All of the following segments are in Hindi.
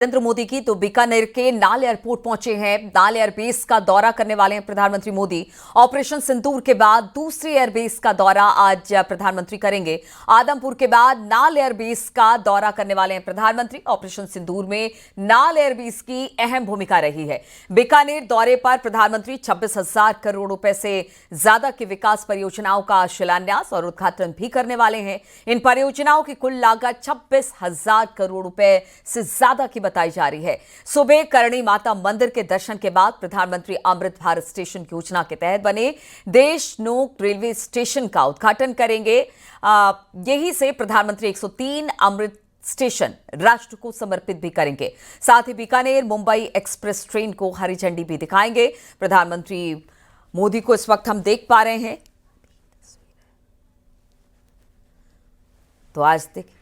नरेंद्र मोदी की तो बीकानेर के नाल एयरपोर्ट पहुंचे हैं। नाल एयरबेस का दौरा करने वाले हैं प्रधानमंत्री मोदी। ऑपरेशन सिंदूर के बाद दूसरी एयरबेस का दौरा आज प्रधानमंत्री करेंगे। आदमपुर के बाद नाल एयरबेस का दौरा करने वाले हैं प्रधानमंत्री। ऑपरेशन सिंदूर में नाल एयरबेस की अहम भूमिका रही है। बीकानेर दौरे पर प्रधानमंत्री 26,000 करोड़ रुपए से ज्यादा की विकास परियोजनाओं का शिलान्यास और उद्घाटन भी करने वाले हैं। इन परियोजनाओं की कुल लागत 26,000 करोड़ रुपए से ज्यादा की बताई जा रही है। सुबह करणी माता मंदिर के दर्शन के बाद प्रधानमंत्री अमृत भारत स्टेशन योजना के तहत बने देशनोक रेलवे स्टेशन का उद्घाटन करेंगे। यही से प्रधानमंत्री 103 अमृत स्टेशन राष्ट्र को समर्पित भी करेंगे। साथ ही बीकानेर मुंबई एक्सप्रेस ट्रेन को हरी झंडी भी दिखाएंगे। प्रधानमंत्री मोदी को इस वक्त हम देख पा रहे हैं। तो आज देखिए,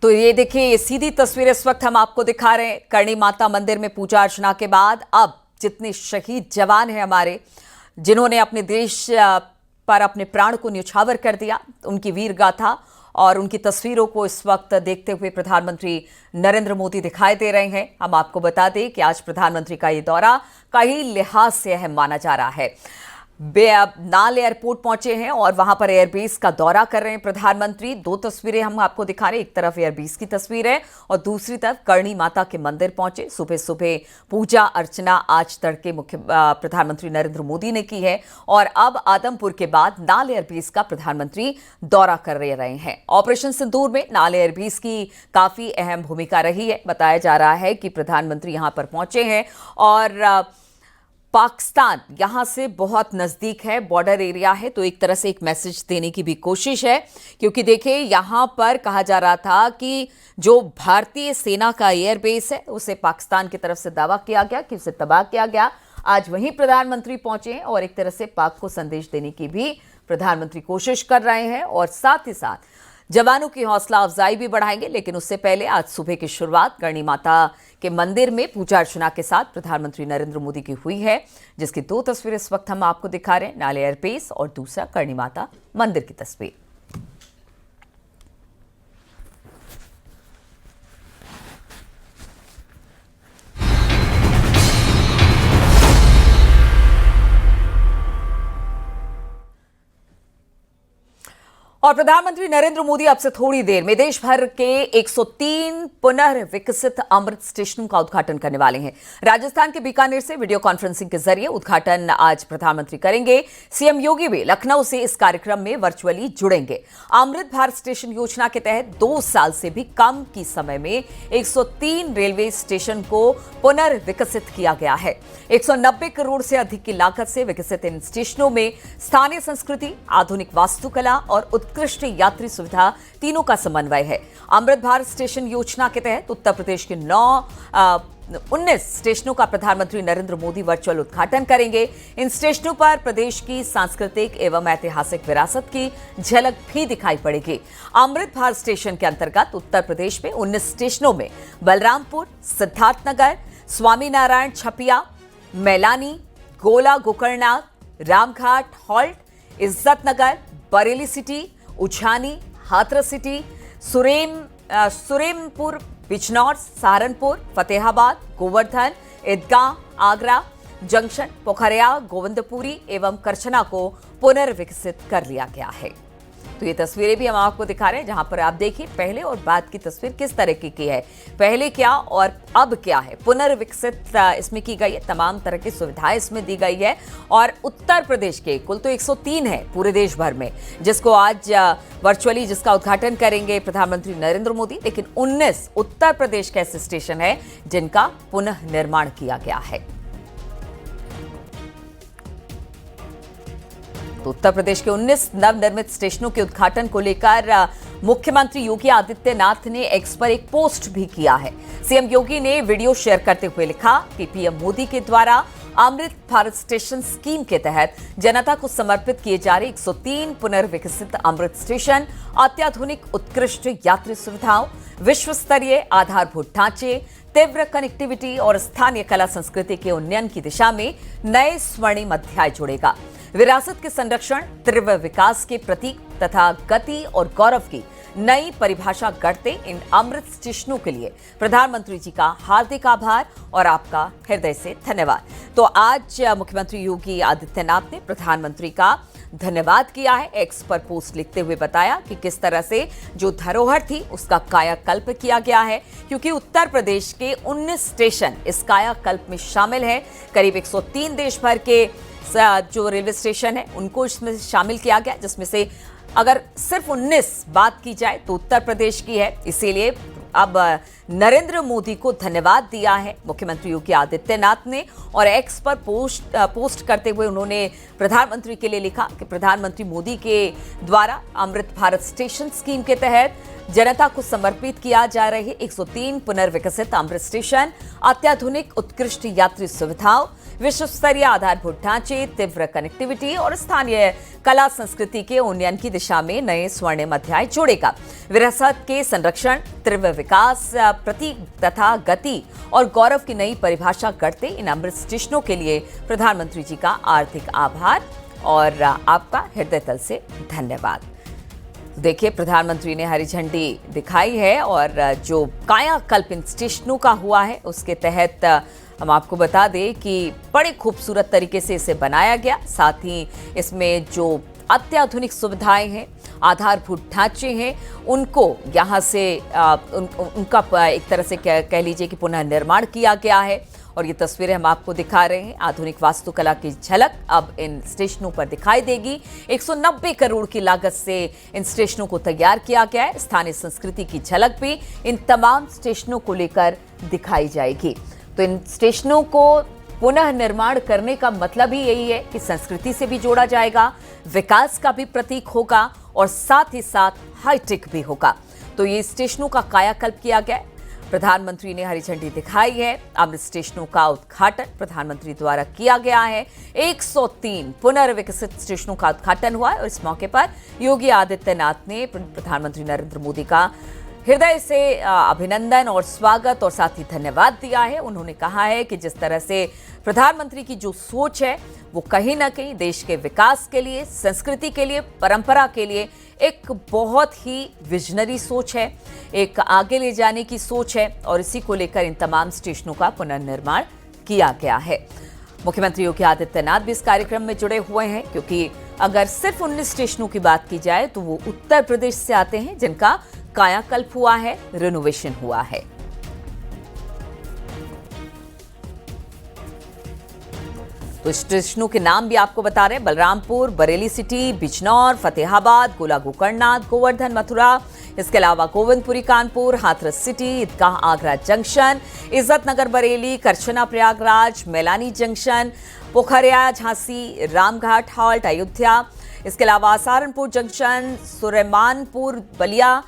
तो ये देखिए, ये सीधी तस्वीर इस वक्त हम आपको दिखा रहे हैं। करणी माता मंदिर में पूजा अर्चना के बाद अब जितने शहीद जवान हैं हमारे, जिन्होंने अपने देश पर अपने प्राण को न्यौछावर कर दिया, उनकी वीर गाथा और उनकी तस्वीरों को इस वक्त देखते हुए प्रधानमंत्री नरेंद्र मोदी दिखाई दे रहे हैं। हम आपको बता दें कि आज प्रधानमंत्री का ये दौरा कई लिहाज से अहम माना जा रहा है। नाल एयरपोर्ट पहुंचे हैं और वहां पर एयरबेस का दौरा कर रहे हैं प्रधानमंत्री। दो तस्वीरें हम आपको दिखा रहे हैं, एक तरफ एयरबेस की तस्वीर है और दूसरी तरफ करणी माता के मंदिर पहुंचे। सुबह सुबह पूजा अर्चना आज तड़के प्रधानमंत्री नरेंद्र मोदी ने की है और अब आदमपुर के बाद नाल एयरबेस का प्रधानमंत्री दौरा कर रहे हैं। ऑपरेशन सिंदूर में नाल एयरबेस की काफी अहम भूमिका रही है। बताया जा रहा है कि प्रधानमंत्री यहां पर पहुंचे हैं और पाकिस्तान यहां से बहुत नजदीक है, बॉर्डर एरिया है, तो एक तरह से एक मैसेज देने की भी कोशिश है। क्योंकि देखिए, यहां पर कहा जा रहा था कि जो भारतीय सेना का एयरबेस है उसे पाकिस्तान की तरफ से दावा किया गया कि उसे तबाह किया गया। आज वहीं प्रधानमंत्री पहुंचे हैं और एक तरह से पाक को संदेश देने की भी प्रधानमंत्री कोशिश कर रहे हैं और साथ ही साथ जवानों की हौसला अफजाई भी बढ़ाएंगे। लेकिन उससे पहले आज सुबह की शुरुआत करणी माता के मंदिर में पूजा अर्चना के साथ प्रधानमंत्री नरेंद्र मोदी की हुई है, जिसकी दो तस्वीरें इस वक्त हम आपको दिखा रहे हैं, नाल एयरबेस और दूसरा करणी माता मंदिर की तस्वीर। और प्रधानमंत्री नरेंद्र मोदी अब से थोड़ी देर में देश भर के 103 पुनर्विकसित अमृत स्टेशनों का उद्घाटन करने वाले हैं। राजस्थान के बीकानेर से वीडियो कॉन्फ्रेंसिंग के जरिए उद्घाटन आज प्रधानमंत्री करेंगे। सीएम योगी भी लखनऊ से इस कार्यक्रम में वर्चुअली जुड़ेंगे। अमृत भारत स्टेशन योजना के तहत 2 साल से भी कम की समय में 103 रेलवे स्टेशन को पुनर्विकसित किया गया है। 190 करोड़ से अधिक की लागत से विकसित इन स्टेशनों में स्थानीय संस्कृति, आधुनिक वास्तुकला और उत्कृष्ट यात्री सुविधा तीनों का समन्वय है। अमृत भारत स्टेशन योजना के तहत उत्तर प्रदेश के 19 स्टेशनों का प्रधानमंत्री नरेंद्र मोदी वर्चुअल उद्घाटन करेंगे। इन स्टेशनों पर प्रदेश की सांस्कृतिक एवं ऐतिहासिक विरासत की झलक भी दिखाई पड़ेगी। अमृत भारत स्टेशन के अंतर्गत उत्तर प्रदेश में 19 स्टेशनों में Balrampur, Siddharthnagar, Swaminarayan Chhapia, Mailani, Gola Gokarnanath, Ramghat halt, Izzatnagar, Bareilly city, Uchhani, Hathras city, Surempur, Bijnor, Saharanpur, Fatehabad, Govardhan, Idgah, Agra junction, Pokhariya, Govindpuri एवं करछना को पुनर्विकसित कर लिया गया है। तो ये तस्वीरें भी हम आपको दिखा रहे हैं, जहां पर आप देखिए पहले और बाद की तस्वीर किस तरह की है, पहले क्या और अब क्या है। पुनर्विकसित इसमें की गई है, तमाम तरह की सुविधाएं इसमें दी गई है और उत्तर प्रदेश के कुल तो 103 है पूरे देश भर में, जिसको आज वर्चुअली जिसका उद्घाटन करेंगे प्रधानमंत्री नरेंद्र मोदी। लेकिन 19 उत्तर प्रदेश के ऐसे स्टेशन है जिनका पुनः निर्माण किया गया है। तो उत्तर प्रदेश के 19 नवनिर्मित स्टेशनों के उद्घाटन को लेकर मुख्यमंत्री योगी आदित्यनाथ ने एक्स पर एक पोस्ट भी किया है। सीएम योगी ने वीडियो शेयर करते हुए लिखा कि पीएम मोदी के द्वारा अमृत भारत स्टेशन स्कीम के तहत जनता को समर्पित किए जा रहे 103 पुनर्विकसित अमृत स्टेशन अत्याधुनिक उत्कृष्ट यात्री सुविधाओं, विश्व स्तरीय आधारभूत ढांचे, तीव्र कनेक्टिविटी और स्थानीय कला संस्कृति के उन्नयन की दिशा में नए स्वर्णिम अध्याय जुड़ेगा। विरासत के संरक्षण, तीव्र विकास के प्रतीक तथा गति और गौरव की नई परिभाषा गढ़ते इन अमृत स्टेशनों के लिए प्रधानमंत्री जी का हार्दिक आभार और आपका हृदय से धन्यवाद। तो आज मुख्यमंत्री योगी आदित्यनाथ ने प्रधानमंत्री का धन्यवाद किया है। एक्स पर पोस्ट लिखते हुए बताया कि किस तरह से जो धरोहर थी उसका कायाकल्प किया गया है, क्योंकि उत्तर प्रदेश के 19 स्टेशन इस कायाकल्प में शामिल है। करीब 103 देश भर के जो रेलवे स्टेशन है उनको इसमें शामिल किया गया, जिसमें से अगर सिर्फ 19 बात की जाए तो उत्तर प्रदेश की है। इसीलिए अब नरेंद्र मोदी को धन्यवाद दिया है मुख्यमंत्री योगी आदित्यनाथ ने, और एक्स पर पोस्ट करते हुए उन्होंने प्रधानमंत्री के लिए लिखा कि प्रधानमंत्री मोदी के द्वारा अमृत भारत स्टेशन स्कीम के तहत जनता को समर्पित किया जा रहे 103 पुनर्विकसित अमृत स्टेशन अत्याधुनिक उत्कृष्ट यात्री सुविधाओं, विश्व स्तरीय आधारभूत ढांचे, तीव्र कनेक्टिविटी और स्थानीय कला संस्कृति के उन्नयन की दिशा में नए स्वर्णिम अध्याय जोड़ेगा। विरासत के संरक्षण, तीव्र विकास, प्रतीक तथा गति और गौरव की नई परिभाषा करते इन अमृत स्टेशनों के लिए प्रधानमंत्री जी का आर्थिक आभार और आपका हृदय तल से धन्यवाद। देखिए, प्रधानमंत्री ने हरी झंडी दिखाई है और जो कायाकल्प इन स्टेशनों का हुआ है उसके तहत हम आपको बता दें कि बड़े खूबसूरत तरीके से इसे बनाया गया। साथ ही इसमें जो अत्याधुनिक सुविधाएं हैं, आधारभूत ढांचे हैं, उनको यहाँ से उनका एक तरह से कह लीजिए कि पुनः निर्माण किया गया है। और ये तस्वीरें हम आपको दिखा रहे हैं। आधुनिक वास्तुकला की झलक अब इन स्टेशनों पर दिखाई देगी। 190 करोड़ की लागत से इन स्टेशनों को तैयार किया गया है। स्थानीय संस्कृति की झलक भी इन तमाम स्टेशनों को लेकर दिखाई जाएगी। तो इन स्टेशनों को पुनः निर्माण करने का मतलब ही यही है कि संस्कृति से भी जोड़ा जाएगा, विकास का भी प्रतीक होगा और साथ ही साथ हाईटेक भी होगा। तो ये स्टेशनों का कायाकल्प किया गया है। प्रधानमंत्री ने हरी झंडी दिखाई है। अमृत स्टेशनों का उद्घाटन प्रधानमंत्री द्वारा किया गया है। 103 पुनर्विकसित स्टेशनों का उद्घाटन हुआ है और इस मौके पर योगी आदित्यनाथ ने प्रधानमंत्री नरेंद्र मोदी का हृदय से अभिनंदन और स्वागत और साथ ही धन्यवाद दिया है। उन्होंने कहा है कि जिस तरह से प्रधानमंत्री की जो सोच है वो कहीं ना कहीं देश के विकास के लिए, संस्कृति के लिए, परंपरा के लिए एक बहुत ही विजनरी सोच है, एक आगे ले जाने की सोच है और इसी को लेकर इन तमाम स्टेशनों का पुनर्निर्माण किया गया है। मुख्यमंत्री योगी आदित्यनाथ भी इस कार्यक्रम में जुड़े हुए हैं, क्योंकि अगर सिर्फ 19 स्टेशनों की बात की जाए तो वो उत्तर प्रदेश से आते हैं जिनका कायाकल्प हुआ है, रिनोवेशन हुआ है। तो स्टेशनों के नाम भी आपको बता रहे हैं। बलरामपुर, बरेली सिटी, बिजनौर, फतेहाबाद, गोला गोकर्णनाथ, गोवर्धन मथुरा, इसके अलावा गोविंदपुरी कानपुर, हाथरस सिटी, ईदगाह आगरा जंक्शन, इज्जत नगर बरेली, करछना प्रयागराज, मैलानी जंक्शन, पोखरिया झांसी, रामघाट हॉल्ट अयोध्या, इसके अलावा सहारनपुर जंक्शन, सुरेमानपुर बलिया,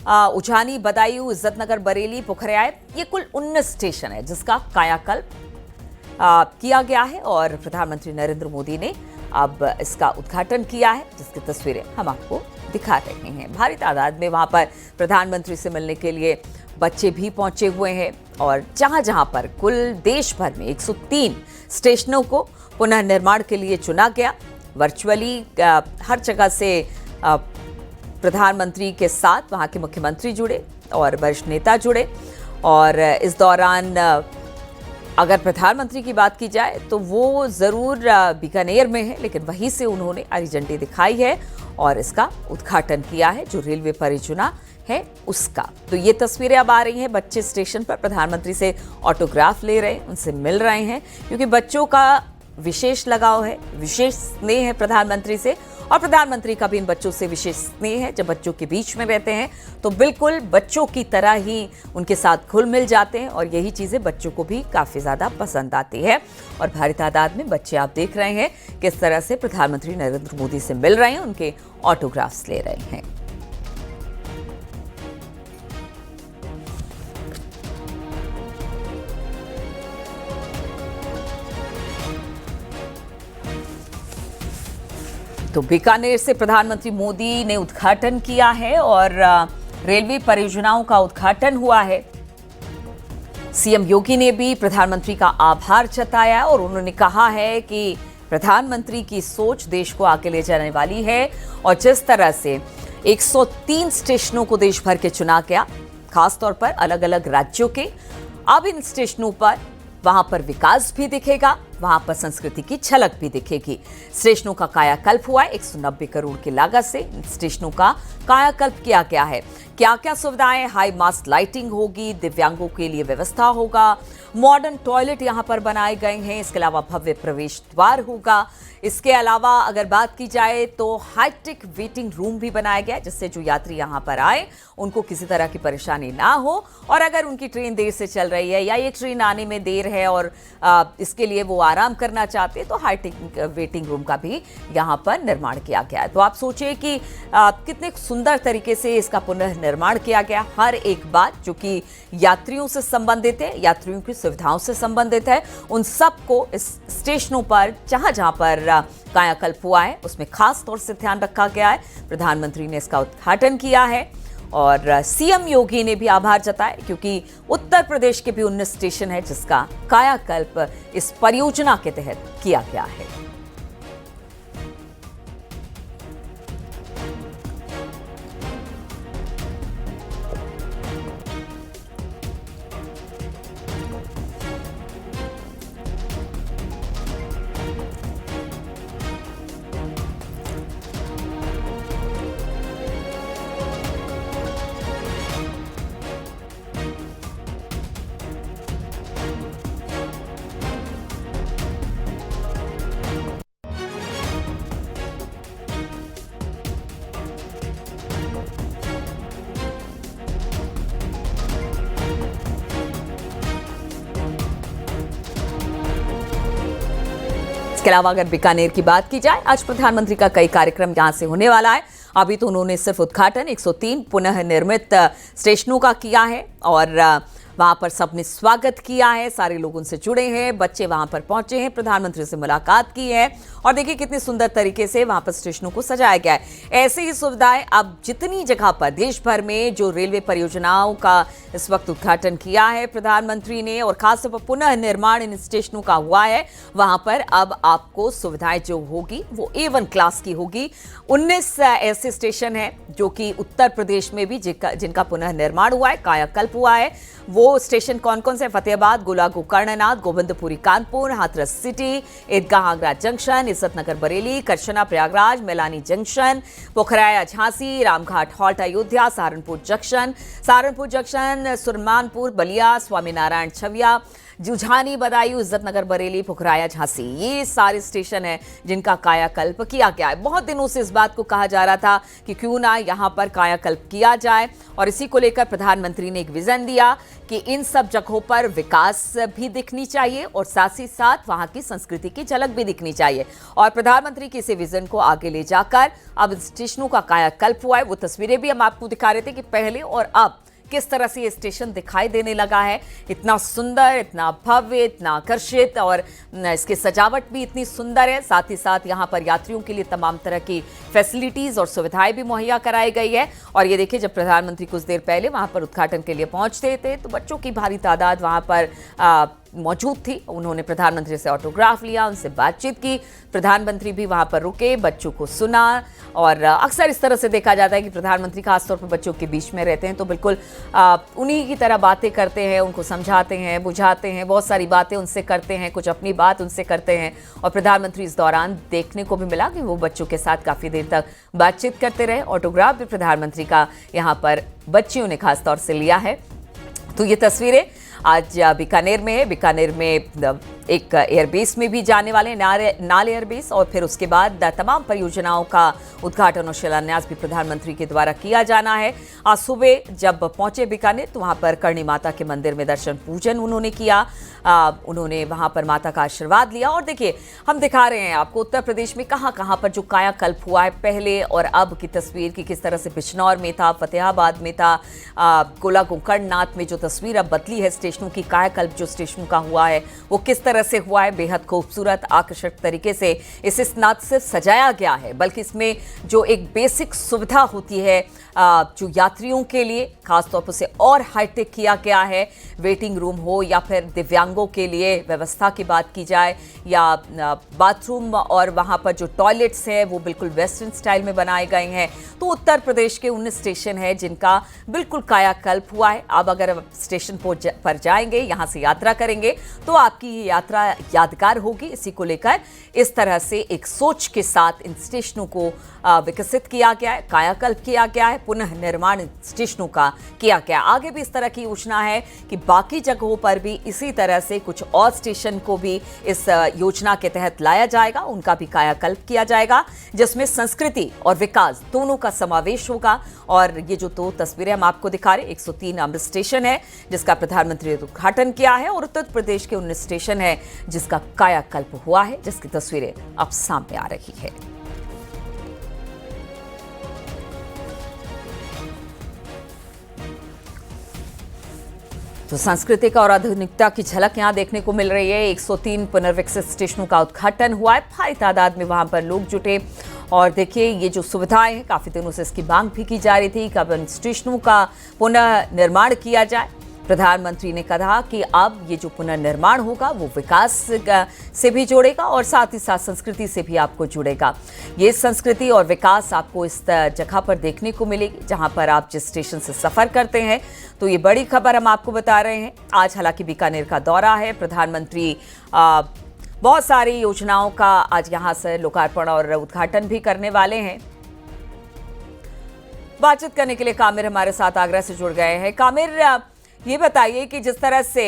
उछानी बदायूं, इज्जत नगर बरेली, पोखरिया, ये कुल 19 स्टेशन है जिसका कायाकल्प किया गया है और प्रधानमंत्री नरेंद्र मोदी ने अब इसका उद्घाटन किया है, जिसकी तस्वीरें हम आपको दिखा रहे हैं। भारी तादाद में वहां पर प्रधानमंत्री से मिलने के लिए बच्चे भी पहुंचे हुए हैं और जहां जहां पर कुल देश भर में 103 स्टेशनों को पुनः निर्माण के लिए चुना गया। वर्चुअली हर जगह से प्रधानमंत्री के साथ वहां के मुख्यमंत्री जुड़े और वरिष्ठ नेता जुड़े। और इस दौरान अगर प्रधानमंत्री की बात की जाए तो वो ज़रूर बीकानेर में है, लेकिन वहीं से उन्होंने हरी झंडी दिखाई है और इसका उद्घाटन किया है जो रेलवे परियोजना है उसका। तो ये तस्वीरें अब आ रही हैं। बच्चे स्टेशन पर प्रधानमंत्री से ऑटोग्राफ ले रहे हैं, उनसे मिल रहे हैं, क्योंकि बच्चों का विशेष लगाव है, विशेष स्नेह है प्रधानमंत्री से और प्रधानमंत्री का भी इन बच्चों से विशेष स्नेह है। जब बच्चों के बीच में रहते हैं तो बिल्कुल बच्चों की तरह ही उनके साथ घुल मिल जाते हैं और यही चीज़ें बच्चों को भी काफ़ी ज़्यादा पसंद आती है। और भारी तादाद में बच्चे आप देख रहे हैं किस तरह से प्रधानमंत्री नरेंद्र मोदी से मिल रहे हैं, उनके ऑटोग्राफ्स ले रहे हैं। तो बीकानेर से प्रधानमंत्री मोदी ने उद्घाटन किया है और रेलवे परियोजनाओं का उद्घाटन हुआ है। सीएम योगी ने भी प्रधानमंत्री का आभार जताया और उन्होंने कहा है कि प्रधानमंत्री की सोच देश को आगे ले जाने वाली है और जिस तरह से 103 स्टेशनों को देश भर के चुना गया, खासतौर पर अलग अलग राज्यों के। अब इन स्टेशनों पर वहां पर विकास भी दिखेगा, वहां पर संस्कृति की झलक भी दिखेगी। स्टेशनों का कायाकल्प हुआ है। 190 करोड़ की लागत से स्टेशनों का कायाकल्प किया गया है। क्या क्या सुविधाएं? हाई मास्ट लाइटिंग होगी, दिव्यांगों के लिए व्यवस्था होगा, मॉडर्न टॉयलेट यहां पर बनाए गए हैं, इसके अलावा भव्य प्रवेश द्वार होगा। इसके अलावा अगर बात की जाए तो हाईटेक वेटिंग रूम भी बनाया गया है, जिससे जो यात्री यहां पर आए उनको किसी तरह की परेशानी ना हो, और अगर उनकी ट्रेन देर से चल रही है या ये ट्रेन आने में देर है और इसके लिए वो आराम करना चाहते हैं तो हाईटेक वेटिंग रूम का भी यहां पर निर्माण किया गया है। तो आप सोचिए कि कितने सुंदर तरीके से इसका पुनर्निर्माण किया गया। हर एक बात जो कि यात्रियों से संबंधित है, यात्रियों की सुविधाओं से संबंधित है, उन सबको इस स्टेशनों पर जहां जहां पर कायाकल्प हुआ है उसमें खास तौर से ध्यान रखा गया है। प्रधानमंत्री ने इसका उद्घाटन किया है और सीएम योगी ने भी आभार जताया, क्योंकि उत्तर प्रदेश के भी 19 स्टेशन है जिसका कायाकल्प इस परियोजना के तहत किया गया है। इसके अलावा अगर बीकानेर की बात की जाए, आज प्रधानमंत्री का कई कार्यक्रम यहां से होने वाला है। अभी तो उन्होंने सिर्फ उद्घाटन 103 पुनः निर्मित स्टेशनों का किया है और वहां पर सबने स्वागत किया है, सारे लोग उनसे जुड़े हैं, बच्चे वहां पर पहुंचे हैं, प्रधानमंत्री से मुलाकात की है और देखिए कितने सुंदर तरीके से वहां पर स्टेशनों को सजाया गया है। ऐसे ही सुविधाएं अब जितनी जगह पर देश भर में जो रेलवे परियोजनाओं का इस वक्त उद्घाटन किया है प्रधानमंत्री ने और खासतौर पर पुनः निर्माण इन स्टेशनों का हुआ है, वहां पर अब आपको सुविधाएं जो होगी वो A1 क्लास की होगी। 19 ऐसे स्टेशन हैं जो कि उत्तर प्रदेश में भी जिनका पुनः निर्माण हुआ है, कायाकल्प हुआ है। वो स्टेशन कौन कौन से? Fatehabad, Gola Gokarnanath, Govindpuri Kanpur, Hathras city, Idgah Agra junction, Izzatnagar Bareilly, Karchhana Prayagraj, Mailani junction, Pokhraya Jhansi, Ramghat halt Ayodhya, Saharanpur junction, Surmanpur Ballia, Swaminarayan Chhapia, Jujhani Badaun, Izzatnagar Bareilly, Pukhrayan Jhansi, ये सारे स्टेशन हैं जिनका कायाकल्प किया गया है। बहुत दिनों से इस बात को कहा जा रहा था कि क्यों ना यहां पर कायाकल्प किया जाए और इसी को लेकर प्रधानमंत्री ने एक विजन दिया कि इन सब जगहों पर विकास भी दिखनी चाहिए और साथ ही साथ वहां की संस्कृति की झलक भी दिखनी चाहिए। और प्रधानमंत्री के इसी विजन को आगे ले जाकर अब स्टेशनों का कायाकल्प हुआ है। वो तस्वीरें भी हम आपको दिखा रहे थे कि पहले और अब किस तरह से ये स्टेशन दिखाई देने लगा है। इतना सुंदर, इतना भव्य, इतना आकर्षित और इसकी सजावट भी इतनी सुंदर है। साथ ही साथ यहाँ पर यात्रियों के लिए तमाम तरह की फैसिलिटीज और सुविधाएं भी मुहैया कराई गई है। और ये देखिए, जब प्रधानमंत्री कुछ देर पहले वहाँ पर उद्घाटन के लिए पहुँचते थे तो बच्चों की भारी तादाद वहाँ पर मौजूद थी। उन्होंने प्रधानमंत्री से ऑटोग्राफ लिया, उनसे बातचीत की। प्रधानमंत्री भी वहां पर रुके, बच्चों को सुना और अक्सर इस तरह से देखा जाता है कि प्रधानमंत्री खासतौर पर बच्चों के बीच में रहते हैं तो बिल्कुल उन्हीं की तरह बातें करते हैं, उनको समझाते हैं, बुझाते हैं, बहुत सारी बातें उनसे करते हैं, कुछ अपनी बात उनसे करते हैं। और प्रधानमंत्री इस दौरान देखने को भी मिला कि वो बच्चों के साथ काफ़ी देर तक बातचीत करते रहे। ऑटोग्राफ भी प्रधानमंत्री का यहाँ पर बच्चियों ने खासतौर से लिया है। तो ये तस्वीरें आज बीकानेर में है। बीकानेर में एक एयरबेस में भी जाने वाले नाल एयरबेस और फिर उसके बाद तमाम परियोजनाओं का उद्घाटन और शिलान्यास भी प्रधानमंत्री के द्वारा किया जाना है। आज सुबह जब पहुंचे बीकानेर तो वहां पर करणी माता के मंदिर में दर्शन पूजन उन्होंने किया। उन्होंने वहां पर माता का आशीर्वाद लिया। और देखिए, हम दिखा रहे हैं आपको उत्तर प्रदेश में कहां कहां पर जो कायाकल्प हुआ है पहले और अब की तस्वीर की, किस तरह से बिजनौर में था, फतेहाबाद में था, गोलागो कर्णनाथ में जो तस्वीर अब बदली है स्टेशनों की, कायाकल्प जो स्टेशनों का हुआ है वो किस तरह तरह से हुआ है, बेहद खूबसूरत आकर्षक तरीके से इसे न सिर्फ सजाया गया है बल्कि इसमें जो एक बेसिक सुविधा होती है जो यात्रियों के लिए खासतौर पर उसे और हाईटेक किया गया है। वेटिंग रूम हो या फिर दिव्यांगों के लिए व्यवस्था की बात की जाए या बाथरूम और वहां पर जो टॉयलेट्स हैं वो बिल्कुल वेस्टर्न स्टाइल में बनाए गए हैं। तो उत्तर प्रदेश के 19 स्टेशन है जिनका बिल्कुल कायाकल्प हुआ है। अब अगर आप स्टेशन पर जाएंगे, यहां से यात्रा करेंगे तो आपकी ये यात्रा यादगार होगी। इसी को लेकर इस तरह से एक सोच के साथ इन स्टेशनों को विकसित किया गया है, कायाकल्प किया गया है, पुनः निर्माण स्टेशनों का किया गया। आगे भी इस तरह की योजना है कि बाकी जगहों पर भी इसी तरह से कुछ और स्टेशन को भी इस योजना के तहत लाया जाएगा, उनका भी कायाकल्प किया जाएगा, जिसमें संस्कृति और विकास दोनों का समावेश होगा। और ये जो दो तस्वीरें हम आपको दिखा रहे, 103 अमृत स्टेशन है जिसका प्रधानमंत्री ने उद्घाटन किया है और उत्तर प्रदेश के 19 स्टेशन है जिसका कायाकल्प हुआ है, जिसकी तस्वीरें अब सामने आ रही है। तो सांस्कृतिक और आधुनिकता की झलक यहां देखने को मिल रही है। 103 पुनर्विकसित स्टेशनों का उद्घाटन हुआ है, भारी तादाद में वहां पर लोग जुटे और देखिए ये जो सुविधाएं हैं, काफी दिनों से इसकी मांग भी की जा रही थी, कब इन स्टेशनों का पुनः निर्माण किया जाए। प्रधानमंत्री ने कहा कि अब ये जो पुनर्निर्माण होगा वो विकास से भी जुड़ेगा और साथ ही साथ संस्कृति से भी आपको जुड़ेगा। ये संस्कृति और विकास आपको इस जगह पर देखने को मिलेगी जहां पर आप जिस स्टेशन से सफर करते हैं। तो ये बड़ी खबर हम आपको बता रहे हैं। आज हालांकि बीकानेर का दौरा है, प्रधानमंत्री बहुत सारी योजनाओं का आज यहां से लोकार्पण और उद्घाटन भी करने वाले हैं। बातचीत करने के लिए कामिर हमारे साथ आगरा से जुड़ गए हैं। कामिर, ये बताइए कि जिस तरह से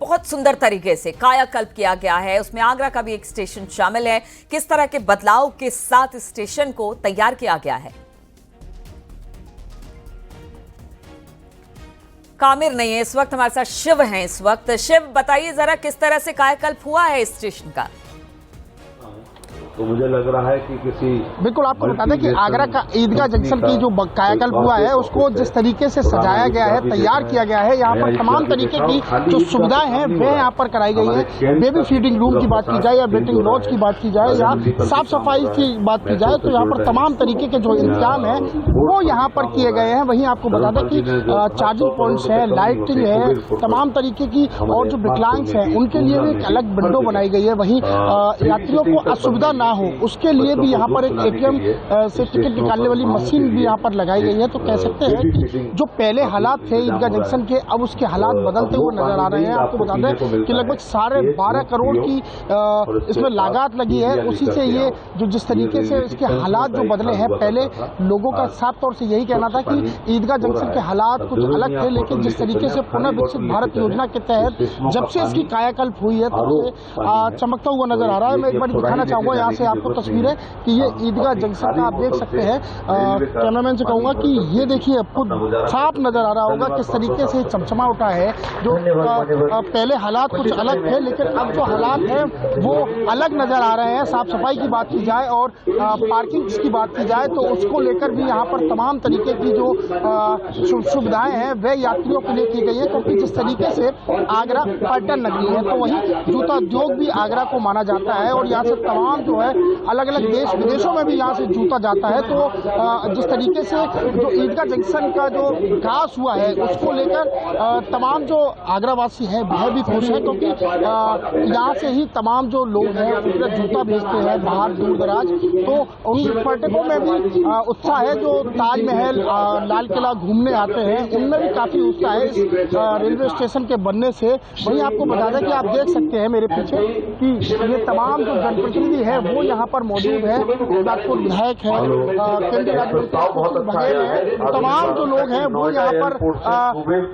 बहुत सुंदर तरीके से कायाकल्प किया गया है, उसमें आगरा का भी एक स्टेशन शामिल है, किस तरह के बदलाव के साथ इस स्टेशन को तैयार किया गया है? कामिर नहीं है इस वक्त, हमारे साथ शिव हैं इस वक्त। शिव, बताइए जरा किस तरह से कायाकल्प हुआ है इस स्टेशन का? तो मुझे लग रहा है कि किसी बिल्कुल आपको बता दें कि आगरा का ईदगाह जंक्शन की जो कायाकल्प हुआ है उसको जिस तरीके से सजाया गया है, तैयार किया गया है, यहाँ पर तमाम तरीके की जो सुविधाएं हैं वे यहाँ पर कराई गई है। बेबी फीडिंग रूम की बात की जाए या वेटिंग लॉज की बात की जाए या साफ सफाई की बात की जाए तो यहाँ पर तमाम तरीके के जो इंतजाम है वो यहाँ पर किए गए हैं। वहीं आपको बता दें कि चार्जिंग पॉइंट्स है, लाइटिंग है, तमाम तरीके की, और जो विकलांग हैं उनके लिए भी एक अलग विंडो बनाई गई है। वहीं यात्रियों को असुविधा ना हो उसके लिए भी यहाँ पर एक एटीएम से टिकट निकालने वाली मशीन भी यहाँ पर लगाई गई है। तो कह सकते हैं कि जो पहले हालात थे ईदगाह जंक्शन के, अब उसके हालात बदलते हुए नजर आ रहे हैं। आपको बता दें कि लगभग 12.5 करोड़ की इसमें लागत लगी है। उसी से ये जो जिस तरीके से इसके हालात जो बदले हैं, पहले लोगों का साफ तौर से यही कहना था कि ईदगाह जंक्शन के हालात कुछ अलग थे, लेकिन जिस तरीके से पुनः विकसित भारत योजना के तहत जब से इसकी कायाकल्प हुई है तब से चमकता हुआ नजर आ रहा है। मैं एक बार दिखाना चाहूंगा यहाँ से आपको तस्वीरें कि ये ईदगाह जंक्शन का आप देख सकते हैं। कैमरामैन से कहूंगा कि ये देखिए खुद साफ नजर आ रहा होगा किस तरीके से चमचमा उठा है। जो पहले हालात कुछ अलग थे लेकिन अब जो हालात हैं वो अलग नजर आ रहे हैं। साफ सफाई की बात की जाए और पार्किंग की बात की जाए तो उसको लेकर भी यहाँ पर तमाम तरीके की जो सुविधाएं हैं वे यात्रियों के लिए की गई है, क्योंकि जिस तरीके से आगरा पर्यटन नगरी है तो वहीं जूता उद्योग भी आगरा को माना जाता है और यहाँ से तमाम जो है अलग अलग देश विदेशों में भी यहाँ से जूता जाता है। तो जिस तरीके से जो ईदगाह जंक्शन का जो विकास हुआ है उसको लेकर तमाम जो आगरावासी हैं वह भी खुश है, क्योंकि यहाँ से ही तमाम जो लोग हैं वो जूता भेजते हैं बाहर दूर दराज। तो उन पर्यटकों में भी उत्साह है। जो ताजमहल, लाल किला घूमने आते हैं उनमें भी काफी उत्साह है इस रेलवे स्टेशन के बनने से। वहीं आपको बता दें कि आप देख सकते हैं मेरे पीछे कि ये तमाम जो जनप्रतिनिधि है वो यहाँ पर मौजूद है। नागपुर विधायक है, केंद्रीय राज्य मंत्री बघेल है, तमाम जो लोग हैं वो यहाँ पर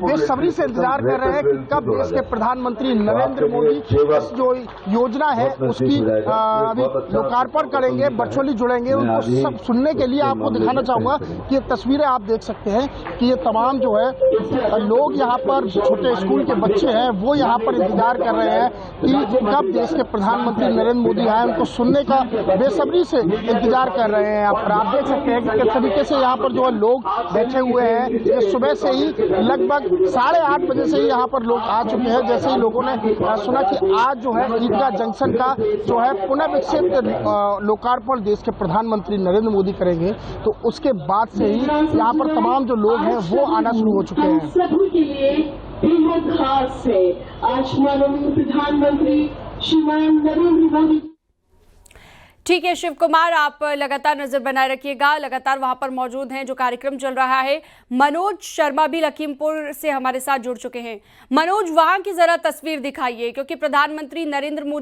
बेसब्री से इंतजार कर रहे हैं कि कब देश के प्रधानमंत्री नरेंद्र मोदी इस जो योजना है उसकी अभी लोकार्पण करेंगे, वर्चुअली जुड़ेंगे। उनको सब सुनने के लिए आपको दिखाना चाहूंगा कि ये तस्वीरें आप देख सकते हैं कि ये तमाम जो है लोग यहाँ पर, छोटे स्कूल के बच्चे हैं वो यहाँ पर इंतजार कर रहे हैं कि कब देश के प्रधानमंत्री नरेंद्र मोदी आए। उनको सुनने उसका बेसब्री से इंतजार कर रहे हैं। यहाँ पर आप देख सकते हैं कि किस तरीके से यहाँ पर जो है लोग बैठे हुए हैं। ये सुबह से ही लगभग 8:30 बजे से ही यहाँ पर लोग आ चुके हैं। जैसे ही लोगों ने सुना कि आज जो है ईदगाह जंक्शन का जो है पुनः विकसित लोकार्पण देश के प्रधानमंत्री नरेंद्र मोदी करेंगे, तो उसके बाद से ही यहाँ पर तमाम जो लोग हैं वो आना शुरू हो चुके हैं। सभी के लिए बेहद खास है। आज माननीय प्रधानमंत्री श्रीमान नरेंद्र मोदी। ठीक है शिव कुमार, आप लगातार नजर बनाए रखिएगा, लगातार वहां पर मौजूद हैं, जो कार्यक्रम चल रहा है। मनोज शर्मा भी लखीमपुर से हमारे साथ जुड़ चुके हैं। मनोज, वहां की जरा तस्वीर दिखाइए, क्योंकि प्रधानमंत्री नरेंद्र मोदी